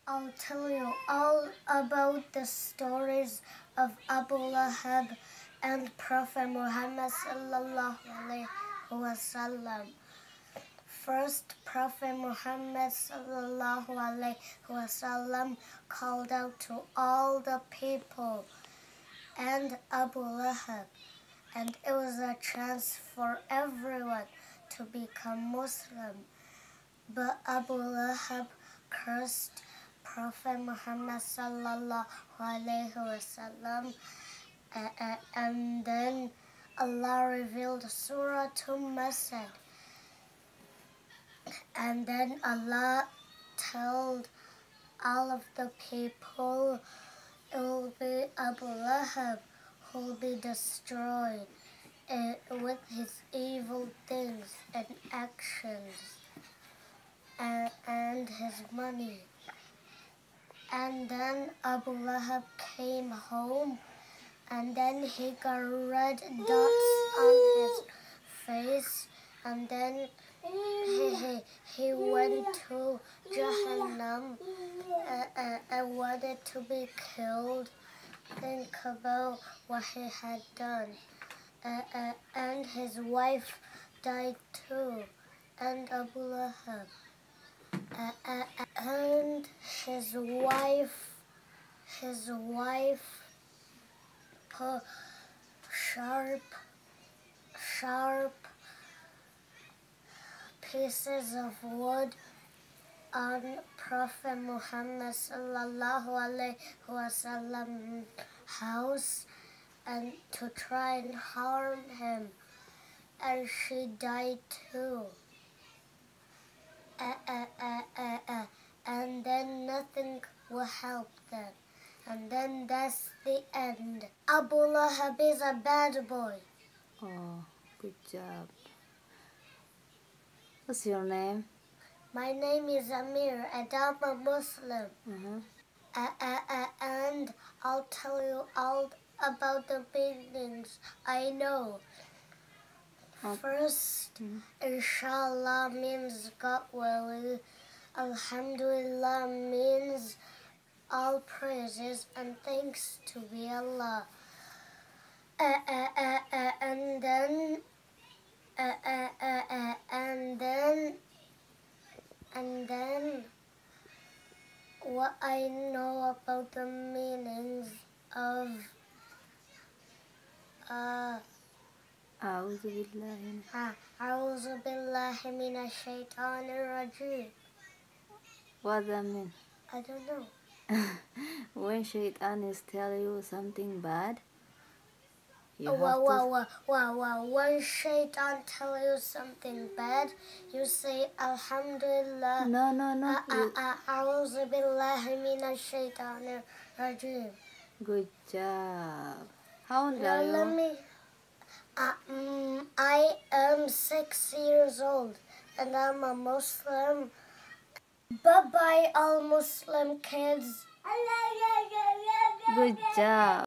I'll tell you all about the stories of Abu Lahab and Prophet Muhammad sallallahu alaihi wasallam. First, Prophet Muhammad sallallahu alaihi wasallam called out to all the people and Abu Lahab, and it was a chance for everyone to become Muslim. But Abu Lahab cursed Prophet Muhammad sallallahu alaihi wasallam, and then Allah revealed Surah Masad, and then Allah told all of the people it will be Abu Lahab who will be destroyed with his evil things and actions and his money. And then Abu Lahab came home, and then he got red dots on his face, and then he went to Jahannam and wanted to be killed. Think about what he had done. And his wife died too, and Abu Lahab. And his wife put sharp pieces of wood on Prophet Muhammad sallallahu alaihi wasallam's house and to try and harm him, and she died too. And then nothing will help them. And then that's the end. Abu Lahab is a bad boy. Oh, good job. What's your name? My name is Amir, and I'm a Muslim. And I'll tell you all about the meanings I know. First, Inshallah means God will. Alhamdulillah means all praises and thanks to be Allah. And then what I know about the meanings of أعوذ بالله أعوذ بالله من الشيطان الرجيم. What does that mean? I don't know. When Shaitan is telling you something bad, you When Shaitan tell you something bad, you say Alhamdulillah. No. أعوذ بالله من الشيطان الرجيم. Good job. How old are you? Let me. I am 6 years old, and I'm a Muslim. Bye-bye, all Muslim kids. Good job.